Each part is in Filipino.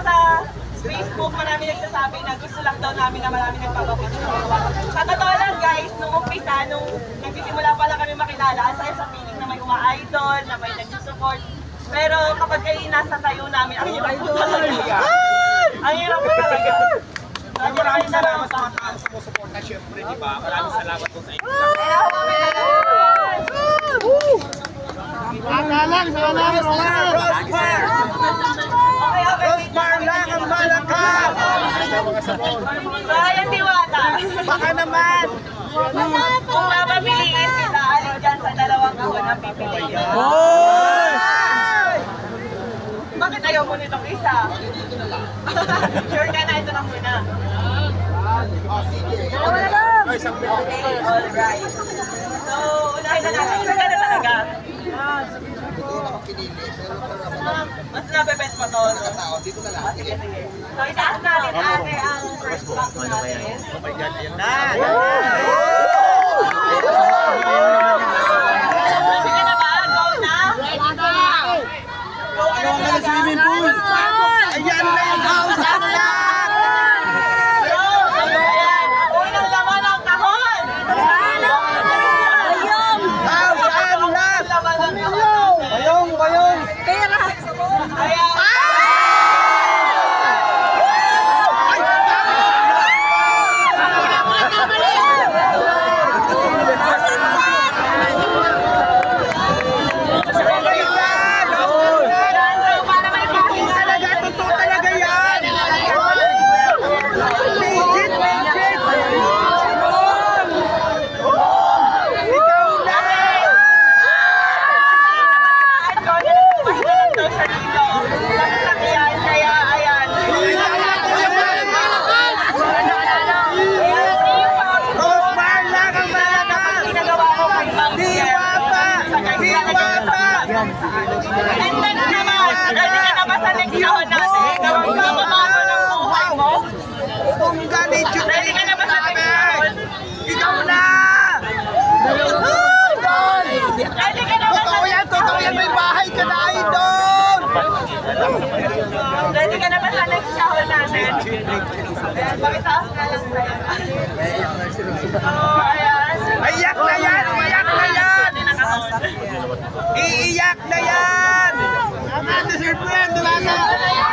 sa Facebook, marami nagsasabi na gusto lang daw namin na marami nagpapapicture. Sa totoo lang guys, nung umpisa, nung nagsisimula pa lang kami makilala, ang saya sa feeling na may uma-idol, na may nagsusupport. Pero kapag kayo nasa tayo namin, ang hirap po talaga. Ang hirap po talaga. Maraming salamat sa mga taong sumusuporta, syempre, di ba? Maraming salamat po sa inyo. Rosmar lang ang malakas! Ayan, Diwata. Baka naman! Kung mapapiliin kita, alin dyan sa dalawang kahon ang pipiliin. Bakit ayaw mo nitong isa? Sure ka na, ito na muna. Dalawa na lang! Okay, alright. So, unahin na natin. Sure ka na talaga? Mas nabebet pa to. Dito na lang. Sige, sige. So, itaas natin ate ang first box natin. Oh my God, ayan na! Ready ka na ba? Go na? Go ka na Swimming pool! Ayan na yung house! Ano na? Ayan! Unang laman ng kahon! Bayong! Ayan! Ready ka na ba sa next shower natin? Pakitaas nga lang sa'yo. Ayan. Iyak na yan! Iyak na yan! Iiyak na yan! Deserve mo yan! Dumasa!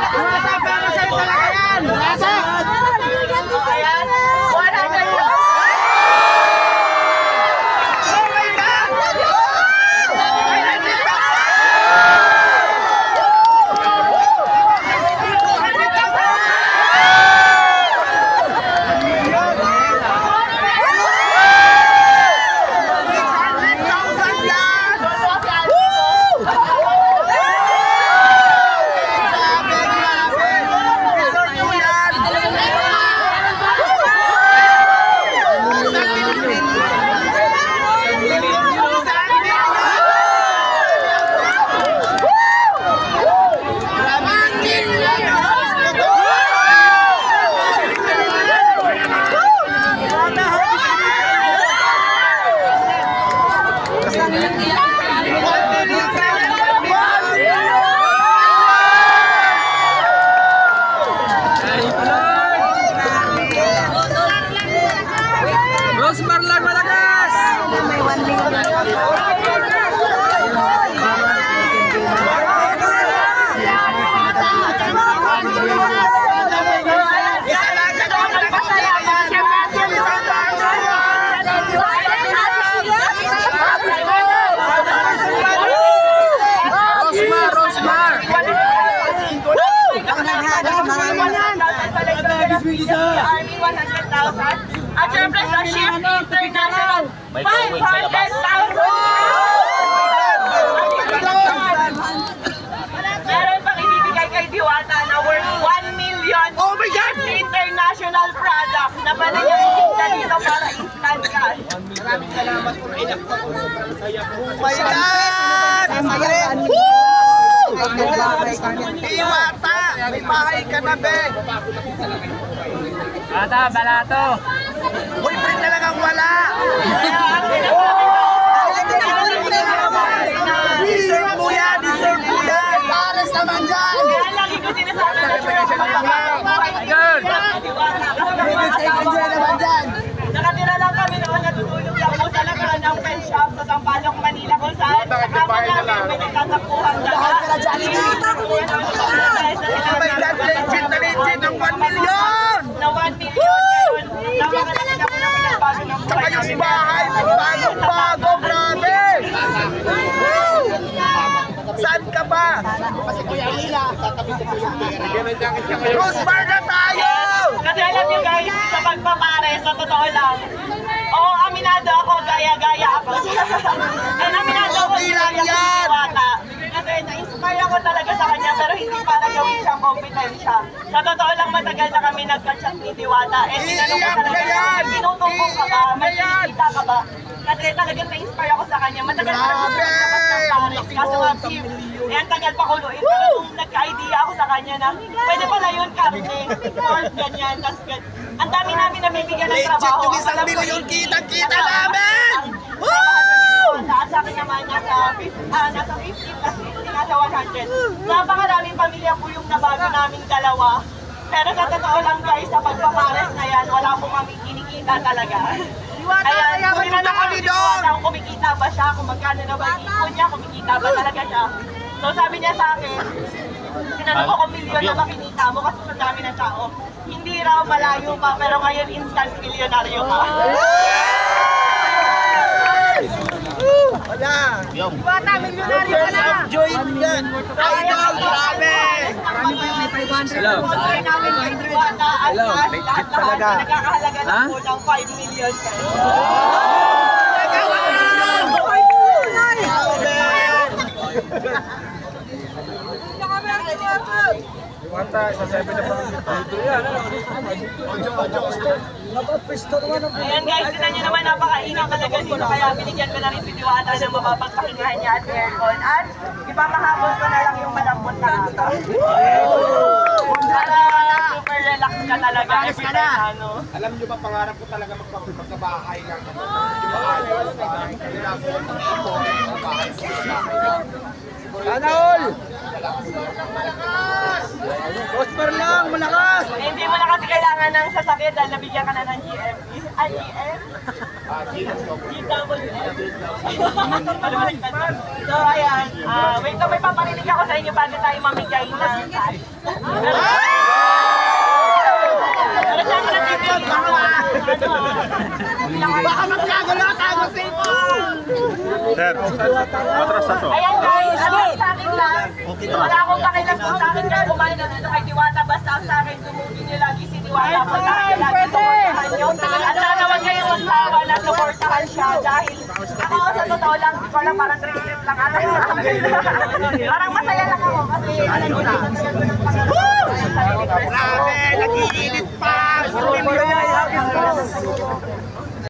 Dumasa! Para sa'yo talaga yan! Dumasa! Ayan. 100 Rosmar lang malakas! May 1 million. Army 100,000 at syempre sa Shift International 500,000! Meron pang ibibigay kay Diwata na worth 1 million Oh my God! international product na pala niya itinda dito para instant cash. Maraming salamat po. Oh my God! Diwata! May bahay ka na, be! Bata, balato! Boyfriend na lang ang wala! Deserve mo yan! Deserve mo yan! Pares naman dyan! Kaya lagi ko sinasabi Nakatira lang kami noon, natutulog lang po sa lakaran ng pen shop sa Sampaloc, Manila kung saan kasama namin may nagtatapuhan Lahat ka na Jollibee! Legit ng 1 million! Na 1 million ngayon. Napakalaga na po na pinagbago ng Tsaka buhay yung namin. bahay, bagong-bago, grabe! Saan ka ba? Kasi Kuya Hila. Rosmar na tayo! Kasi alam niyo guys, sa pagpapare, sa totoo lang, oo, aminado ako, gaya-gaya ako. And aminado ako, Okay lang gaya ako yan. si Diwata. Kasi na-inspire ako talaga sa kanya, pero hindi para gawin siyang kompetensya. Sa totoo lang, matagal na kami nagka-chat ni Diwata. Eh, tinanong ko Iiyak talaga, na yan! tinutumbong ka ba? May Iiyak na yan! kinikita ka ba? Kasi talagang na-inspire ako sa kanya. Matagal na ako Grabe! naglakas ng pares. Kaso nga, Kim, eh, ang tagal pa kuluin. Pero nung nagka-idea ako sa kanya na, pwede pala yun, karne, pork, ganyan, tas ang dami namin nabibigyan ng Legit trabaho. yung 1 million kitang-kita namin! Woo! At sa akin naman, nasa 50 plus 50, nasa 100. Napakaraming pamilya po yung nabago naming dalawa. Pero sa totoo lang guys, sa pagpapares na yan, wala po kami kinikita talaga. Kaya kung tinanong kami doon, kung kumikita ba siya, kung magkano na ba yung ipon niya, kumikita ba talaga siya. So sabi niya sa akin, tinanong ko kung milyon na ba kinita mo kasi sa dami ng tao. Hindi raw, malayo pa, pero ngayon instant milyonaryo ka. Wala! Diwata, milyonaryo ka na! Joy yan! Idol, grabe! Hello. Sponsor namin kay Diwata at lahat nagkakahalaga na po ng 5 million. Ayan guys, tinan nyo naman napakaingat talaga dito kaya binigyan ko na rin si Diwata ng mapapagpahingahan niya at aircon at ipapahapon ko na lang yung malambot na ata. Para super relax ka talaga every time ano. Alam nyo ba, pangarap ko talaga magkabahay lang. Yung maayos, kailangan ng ipon, bahay sa bahay. Sana all! Prosper lang, malakas! Eh, hindi mo na kasi kailangan ng sasakyan dahil nabigyan ka na ng GMP. Ay, GM? GWM. So, ayan. Wait, may paparinig ako sa inyo bago tayo mamigay ng cash. Pero syempre na TV, Baka magkagulo tayo sa ipon! Sir, matras na to. ayan guys, ano sa akin lang, wala akong pakilang kung sa akin kaya kumain na dito kay Diwata, basta ang sa akin, tumugin niyo lagi si Diwata, basta akin lagi supportahan niyo. At sana huwag kayong magsawa na supportahan siya dahil ako sa totoo lang, di ko lang parang trip lang ata sa akin. Parang masaya lang ako kasi alam ko na, nagtagal ko ng Panginoon sa sarili ko. Grabe, nag-iinit pa!